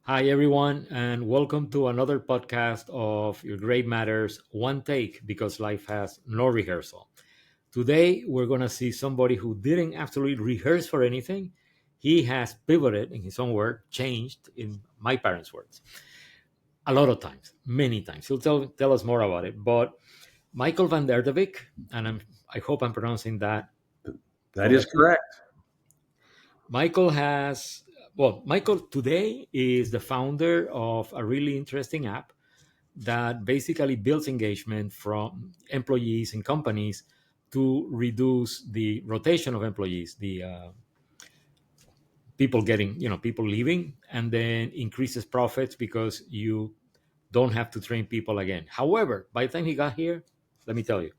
Hi, everyone, and welcome to another podcast of Your Great Matters One Take because life has no rehearsal. Today, we're going to see somebody who didn't absolutely rehearse for anything. He has pivoted, in his own word, changed, in my parents' words, a lot of times, many times. He'll tell us more about it. But Michael Van Erdewyk, and I hope I'm pronouncing that That is correctly. correct. Michael today is the founder of a really interesting app that basically builds engagement from employees and companies to reduce the rotation of employees, the people leaving, and then increases profits because you don't have to train people again. However, by the time he got here, let me tell you,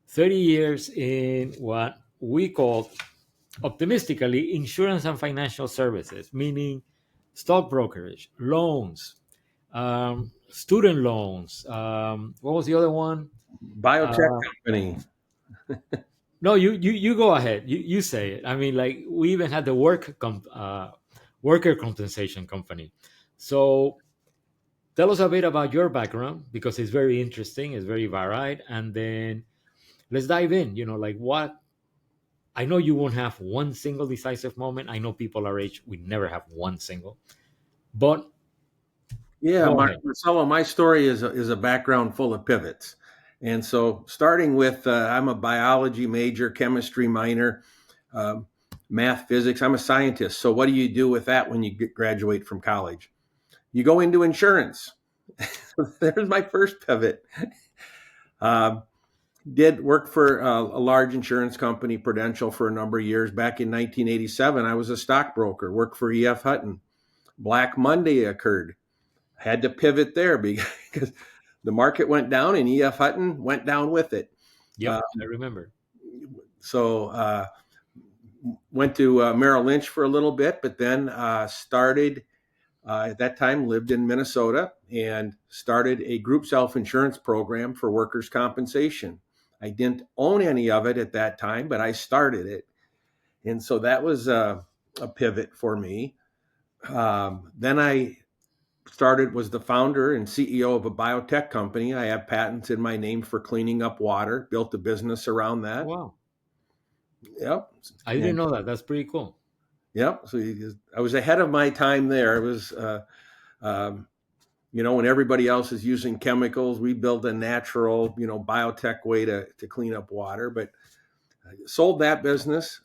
30 years in what we call optimistically insurance and financial services, meaning stock brokerage, loans, student loans. What was the other one? Biotech Uh, company. no, you go ahead. You say it. I mean, like we even had the worker compensation company. So tell us a bit about your background because it's very interesting. It's very varied, and then let's dive in. Like what I know you won't have one single decisive moment. I know people our age, we never have one single. But Yeah, go ahead. Marcelo, my story is a background full of pivots. And so, starting with, I'm a biology major, chemistry minor, um, math, physics. I'm a scientist. So, what do you do with that when you graduate from college? You go into insurance. There's my first pivot. Um, did work for a large insurance company, Prudential, for a number of years. Back in 1987, I was a stockbroker, worked for EF Hutton. Black Monday occurred. Had to pivot there because the market went down and EF Hutton went down with it. Uh, Yep, I remember. so went to Merrill Lynch for a little bit, but then started at that time lived in Minnesota and started a group self-insurance program for workers' compensation. I didn't own any of it at that time, but I started it, and so that was a pivot for me. Then I started was the founder and CEO of a biotech company. I have patents in my name for cleaning up water. Built a business around that. Wow. Yep, I didn't and know that. That's pretty cool. yep. So I was ahead of my time there. It was, um, when everybody else is using chemicals, we built a natural, biotech way to clean up water. But I sold that business.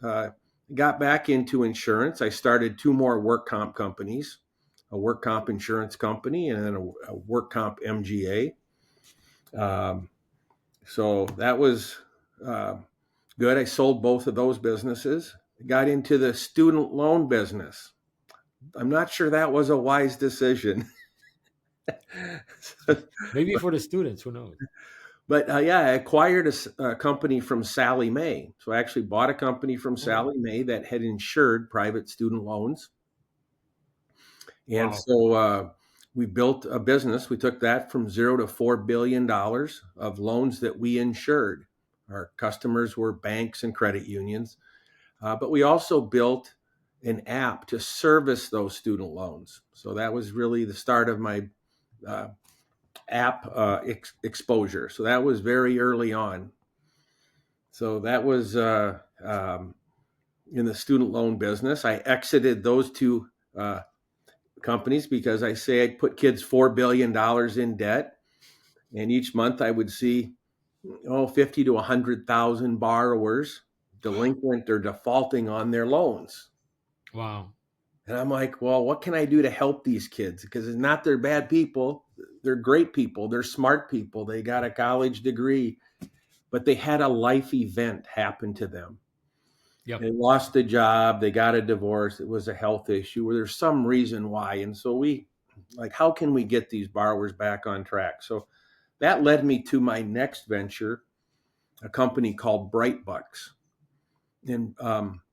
Got back into insurance. I started two more work comp companies, a work comp insurance company and then a work comp MGA. Um, so that was uh, good. I sold both of those businesses. Got into the student loan business. I'm not sure that was a wise decision. Maybe for the students, who knows? But yeah, I acquired a company from Sally Mae. So I actually bought a company from Oh, Sally Mae that had insured private student loans. And wow. so we built a business. We took that from zero to $4 billion of loans that we insured. Our customers were banks and credit unions. But we also built an app to service those student loans. So that was really the start of my uh, app exposure. So that was very early on. So that was in the student loan business. I exited those two companies because I say I'd put kids $4 billion in debt, and each month I would see 50 to 100,000 borrowers delinquent or defaulting on their loans. Wow. And I'm like, well, what can I do to help these kids? Because it's not they're bad people. They're great people. They're smart people. They got a college degree, but they had a life event happen to them. Yep. They lost a job. They got a divorce. It was a health issue, or there's some reason why. And so how can we get these borrowers back on track? So that led me to my next venture, a company called Brightbucks. And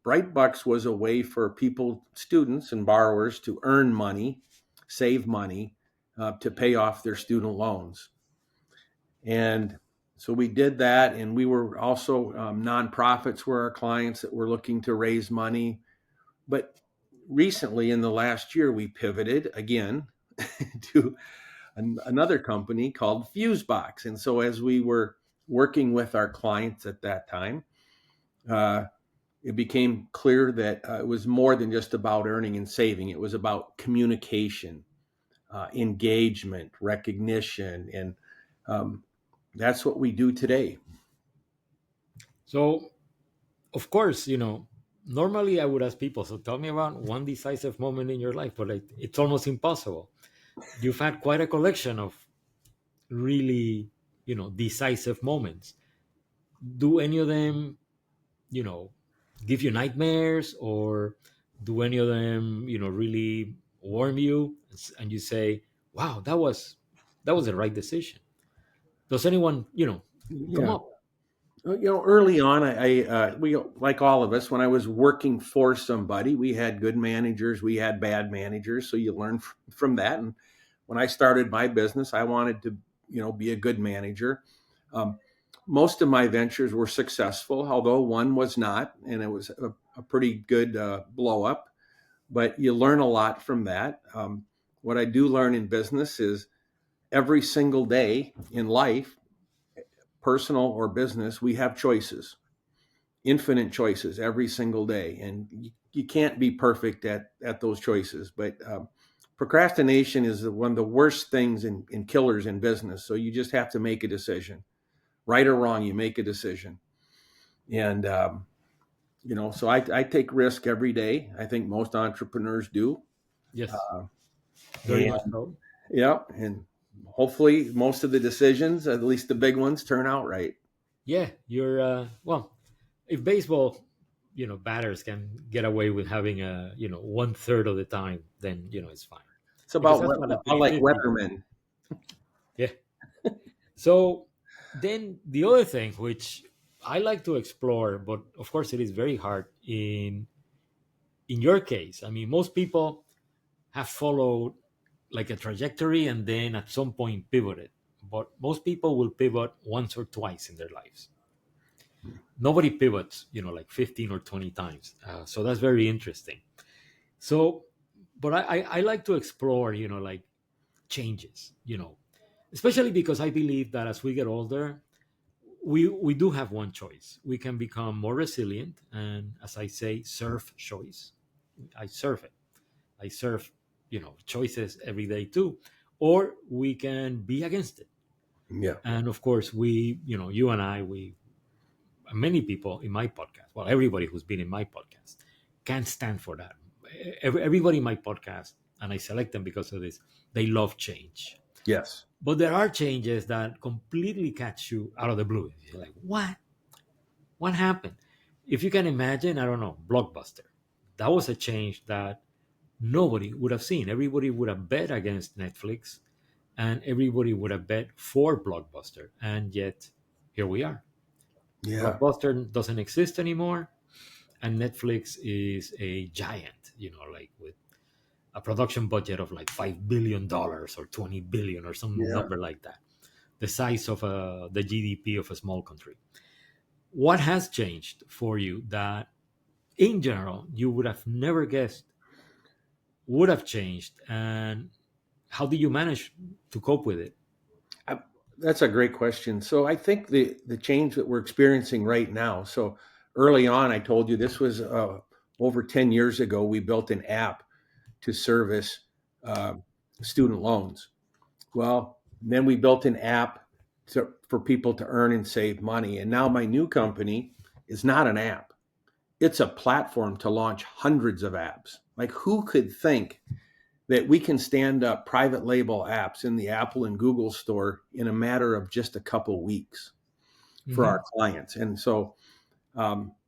Brightbucks was a way for people, students and borrowers to earn money, save money to pay off their student loans. And so we did that. And we were also nonprofits were our clients that were looking to raise money. But recently in the last year, we pivoted again to another company called Fusebox. And so as we were working with our clients at that time, uh, it became clear that it was more than just about earning and saving. It was about communication, engagement, recognition, and um, that's what we do today. So, of course, normally I would ask people, so tell me about one decisive moment in your life, but it's almost impossible. You've had quite a collection of really, decisive moments. Do any of them, you know, give you nightmares, or do any of them, really warm you and you say, wow, that was the right decision? Does anyone, come Yeah. up? Early on, we, like all of us, when I was working for somebody, we had good managers, we had bad managers. So you learn from that. And when I started my business, I wanted to, be a good manager. Um, most of my ventures were successful, although one was not, and it was a pretty good blow up. But you learn a lot from that. What I do learn in business is every single day in life, personal or business, we have choices, infinite choices every single day, and you can't be perfect at those choices. But procrastination is one of the worst things in killers in business. So you just have to make a decision, right or wrong. You make a decision, and so I take risk every day. I think most entrepreneurs do, Yes, uh, very and much so. yeah, and hopefully most of the decisions, at least the big ones, turn out right. Yeah, you're well, if baseball, batters can get away with having a, 1/3 of the time, then it's fine, It's because about that's not a like 50-50. weathermen. Yeah. So then the other thing which I like to explore, but of course it is very hard in your case. I mean, most people have followed like a trajectory and then at some point pivoted, but most people will pivot once or twice in their lives. Nobody pivots, like 15 or 20 times. So that's very interesting. So, but I like to explore, like changes, especially because I believe that as we get older, we do have one choice. We can become more resilient, and as I say, surf choice. I surf it. I surf, choices every day too, or we can be against it. Yeah, And of course, you and I, many people in my podcast, well, everybody who's been in my podcast, can't stand for that. Everybody in my podcast, and I select them because of this, they love change. yes, But there are changes that completely catch you out of the blue. You're like, what? What happened? If you can imagine, I don't know, Blockbuster. That was a change that nobody would have seen. Everybody would have bet against Netflix, and everybody would have bet for Blockbuster. And yet, here we are. yeah, Blockbuster doesn't exist anymore, and Netflix is a giant, like with a production budget of like $5 billion or 20 billion or some yeah. number like that, the size of the GDP of a small country. What has changed for you that, in general, you would have never guessed would have changed, and how did you manage to cope with it? I, that's a great question. So I think the change that we're experiencing right now. So early on, I told you this was over 10 years ago. We built an app to service uh, student loans. Well, then we built an app for people to earn and save money. And now my new company is not an app. It's a platform to launch hundreds of apps. Like, who could think that we can stand up private label apps in the Apple and Google store in a matter of just a couple weeks for our Hmm. clients? And so,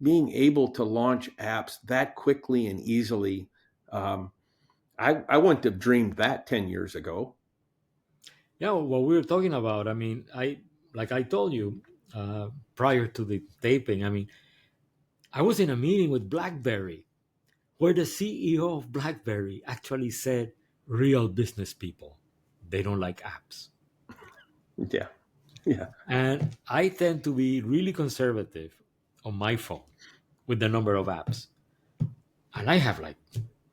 being able to launch apps that quickly and easily, um, I wouldn't have dreamed that 10 years ago. Yeah, what we were talking about. I mean, like I told you prior to the taping. I mean, I was in a meeting with BlackBerry where the CEO of BlackBerry actually said, "Real business people, they don't like apps." Yeah. Yeah. And I tend to be really conservative on my phone with the number of apps. And I have like,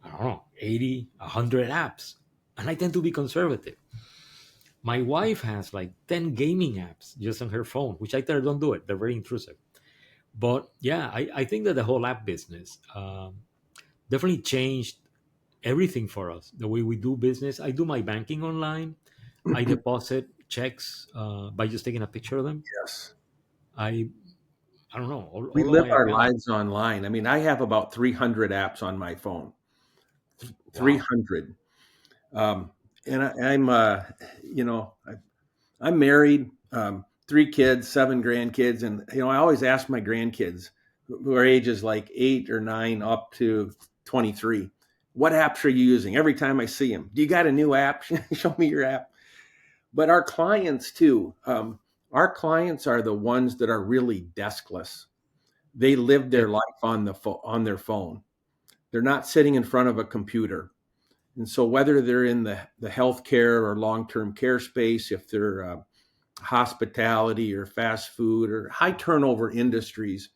I don't know, 80, 100 apps. And I tend to be conservative. My wife has like 10 gaming apps just on her phone, which I tell her don't do it. They're very intrusive. But yeah, I think that the whole app business definitely changed everything for us. The way we do business. I do my banking online. I deposit checks by just taking a picture of them. Yes. I I don't know, We all of live my our accounts. lives online. I mean, I have about 300 apps on my phone. Wow. 300. Um, and I'm, you know, I'm married, 3 kids, 7 grandkids, and I always ask my grandkids, who are ages like 8 or 9 up to 23, what apps are you using? Every time I see them, do you got a new app? Show me your app. But our clients too. Our clients are the ones that are really deskless. They live Yeah. their life on their phone. They're not sitting in front of a computer. And so whether they're in the healthcare or long-term care space, if they're hospitality or fast food or high turnover industries,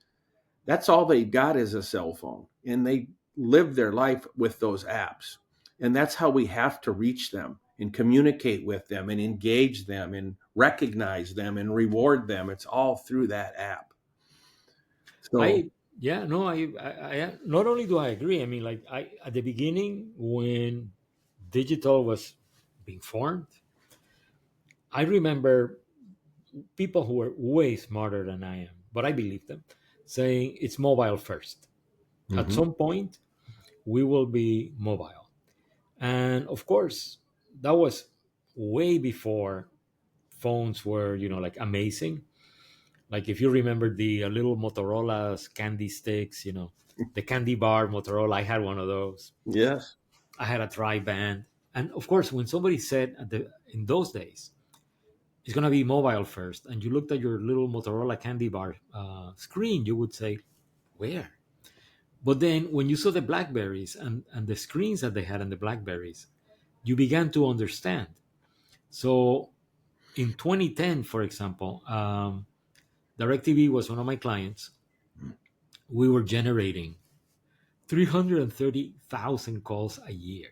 that's all they got is a cell phone. And they live their life with those apps. And that's how we have to reach them and communicate with them and engage them and recognize them and reward them. It's all through that app. So, I yeah, no, I not only do I agree, I mean like I at the beginning when digital was being formed, I remember people who were way smarter than I am, but I believe them, saying it's mobile first. At mhm, some point, we will be mobile. And of course, that was way before phones were, like amazing. Like if you remember the little Motorola's candy sticks, the candy bar Motorola, I had one of those. yes, I had a dry band. And of course, when somebody said in those days, it's going to be mobile first, and you looked at your little Motorola candy bar screen, you would say, where? But then when you saw the Blackberries and the screens that they had on the Blackberries, you began to understand. So in 2010, for example, DirecTV was one of my clients. We were generating 330,000 calls a year.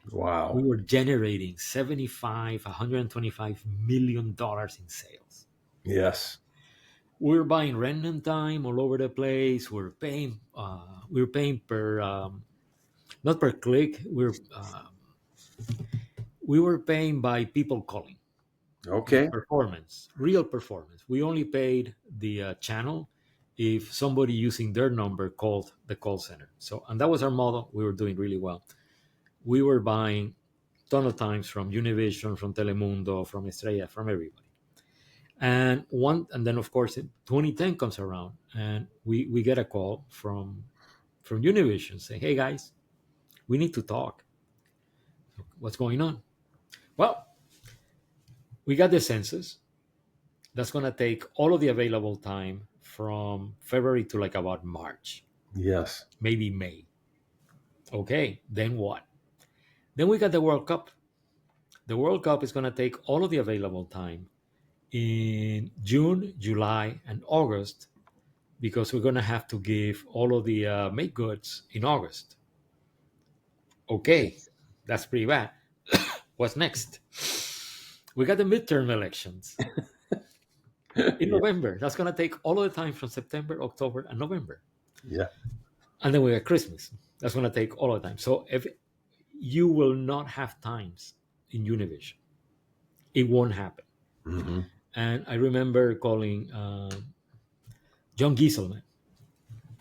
We wow, were generating 125 million dollars in sales. yes, We were buying random time all over the place. We were paying per not per click. We were paying by people calling. okay, Performance, real performance. We only paid the channel if somebody using their number called the call center. So, and that was our model. We were doing really well. We were buying ton of times from Univision, from Telemundo, from Estrella, from everybody. And then of course 2010 comes around, and we get a call from Univision saying, "Hey guys, we need to talk. What's going on?" Well, we got the census. That's going to take all of the available time from February to like about March, yes, maybe May. Okay, then what? Then we got the World Cup. The World Cup is going to take all of the available time in June, July, and August, because we're going to have to give all of the make goods in August. Okay, that's pretty bad. What's next? We got the midterm elections in yeah, November. That's going to take all of the time from September, October, and November. yeah, And then we got Christmas. That's going to take all of the time. So if you will not have times in Univision, it won't happen. hmm, And I remember calling John Gieselman,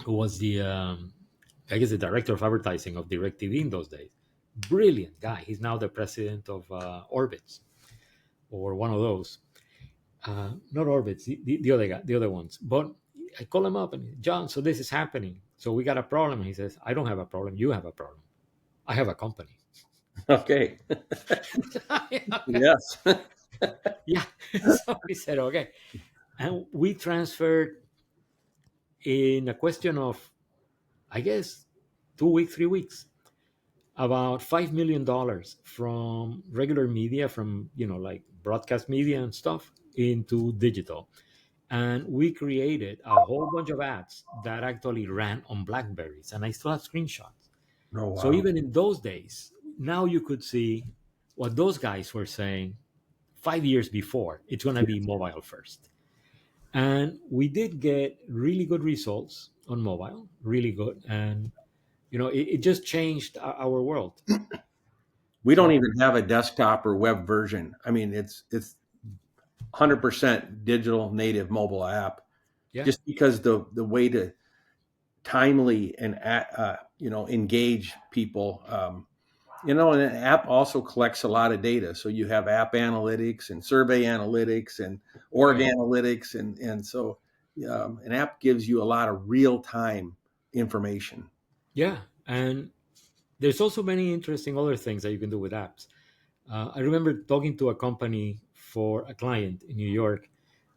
who was I guess, the director of advertising of DirecTV in those days. Brilliant guy. He's now the president of Orbitz, or one of those. Not Orbitz, the other guy, the other ones. But I call him up and, John, so this is happening. So we got a problem. He says, I don't have a problem. You have a problem. I have a company. okay, Okay. yes, Yeah. So we said, okay. And we transferred in a question of, I guess, 2 weeks, 3 weeks, about $5 million from regular media, from, like broadcast media and stuff, into digital. And we created a whole bunch of ads that actually ran on Blackberries. And I still have screenshots. Oh, So wow. even in those days, now you could see what those guys were saying 5 years before. It's going to be mobile first. And we did get really good results on mobile, really good. And, it just changed our world. We don't So, even have a desktop or web version. I mean, it's 100% digital native mobile app, yeah. just because the way to timely and engage people. And an app also collects a lot of data. So you have app analytics and survey analytics and org Right. analytics, and so an app gives you a lot of real time information. Yeah. And there's also many interesting other things that you can do with apps. I remember talking to a company for a client in New York,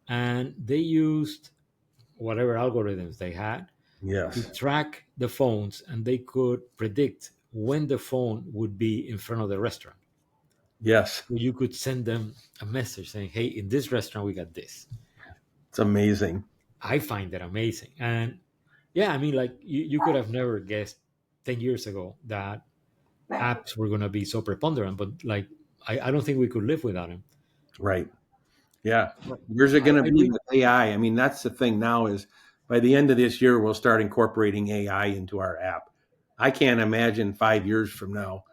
and they used whatever algorithms they had to Yes, track the phones, and they could predict when the phone would be in front of the restaurant. yes, So you could send them a message saying, "Hey, in this restaurant we got this." it's amazing. I find that amazing. And yeah, I mean, like you could have never guessed 10 years ago that apps were going to be so preponderant, but like I don't think we could live without them. Right. Yeah. But Where's it I, going to I be read with AI? I mean, that's the thing now is by the end of this year, we'll start incorporating AI into our app. I can't imagine 5 years from now,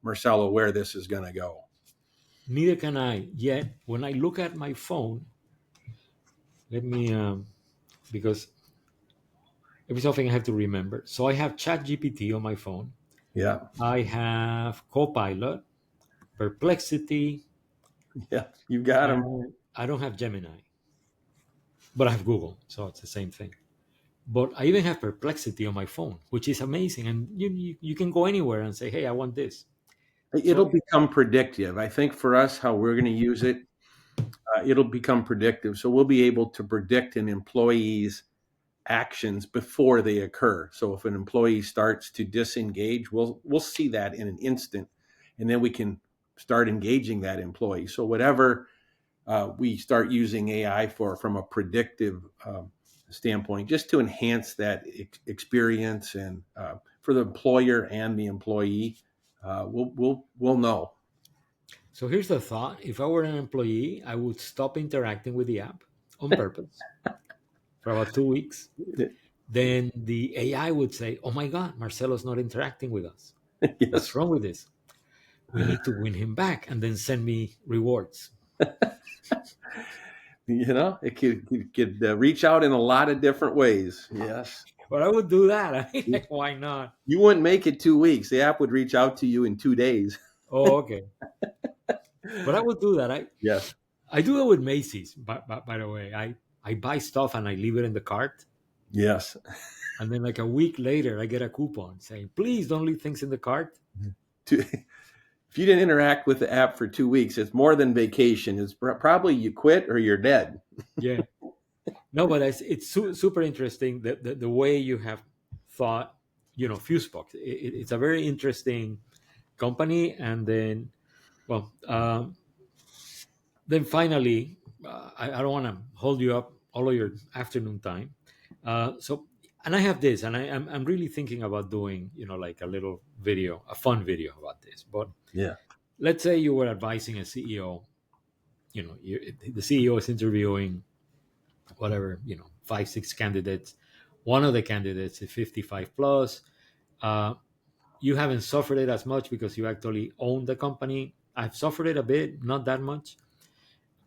Marcelo, where this is going to go. Neither can I. Yet when I look at my phone, let me because every so often I have to remember. So I have ChatGPT on my phone. Yeah. I have Copilot, Perplexity, Yeah. You got them. and I don't have Gemini, but I have Google, so it's the same thing. But I even have Perplexity on my phone, which is amazing. And you can go anywhere and say, "Hey, I want this." It'll So become predictive. I think for us, how we're going to use it, it'll become predictive. So we'll be able to predict an employee's actions before they occur. So if an employee starts to disengage, we'll see that in an instant, and then we can start engaging that employee. So whatever we start using AI for from a predictive standpoint, just to enhance that experience and for the employer and the employee, we'll know. so here's the thought: if I were an employee, I would stop interacting with the app on purpose for about 2 weeks. Then the AI would say, "Oh my God, Marcelo's not interacting with us. What's Yes, wrong with this? We need to win him back," and then send me rewards. it could reach out in a lot of different ways. Yes. But I would do that. I mean, like, why not? You wouldn't make it 2 weeks. The app would reach out to you in 2 days. Oh, okay. But I would do that. I Yes. I do it with Macy's. By the way, I buy stuff and I leave it in the cart, Yes. and then like a week later, I get a coupon saying, "Please don't leave things in the cart." If you didn't interact with the app for 2 weeks, it's more than vacation. It's probably you quit or you're dead. Yeah. No, but it's super interesting the way you have thought. Fusebox. It's a very interesting company, and then well, then finally, I don't want to hold you up all of your afternoon time. So, and I have this, and I'm really thinking about doing, like a little video, a fun video about this. But Yeah. let's say you were advising a CEO. The CEO is interviewing whatever, five, six candidates. One of the candidates is 55 plus. Uh, you haven't suffered it as much because you actually own the company. I've suffered it a bit, not that much,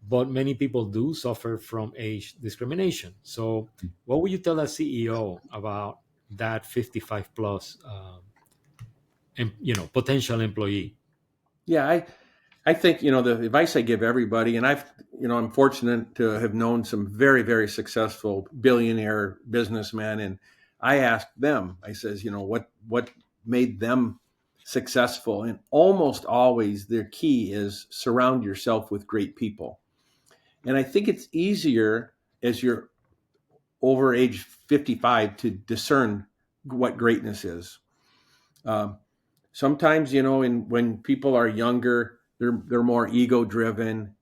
but many people do suffer from age discrimination. So, what would you tell a CEO about that 55 plus, potential employee? Yeah. I think, the advice I give everybody, and I'm fortunate to have known some very, very successful billionaire businessmen. And I asked them, I says, what made them successful? And almost always their key is surround yourself with great people. And I think it's easier as you're over age 55 to discern what greatness is. Um, Sometimes, when people are younger, they're more ego driven.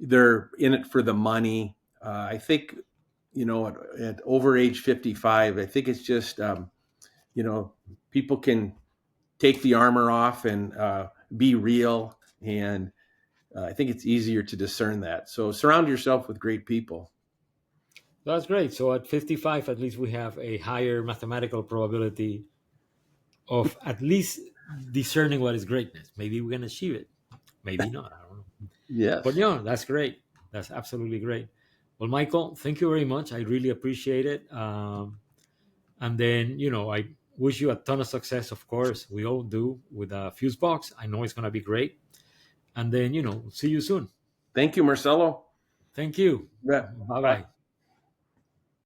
They're in it for the money. I think, at over age 55, I think it's just, you know, people can take the armor off and be real. And I think it's easier to discern that. So surround yourself with great people. That's great. So at 55, at least we have a higher mathematical probability of at least discerning what is greatness. Maybe we can achieve it. Maybe not. I don't know. But Yes. yeah, that's great. That's absolutely great. Well, Michael, thank you very much. I really appreciate it. And then, I wish you a ton of success. Of course, we all do with Fusebox. I know it's going to be great. And then, see you soon. Thank you, Marcelo. Thank you. Yeah. Bye Bye. bye.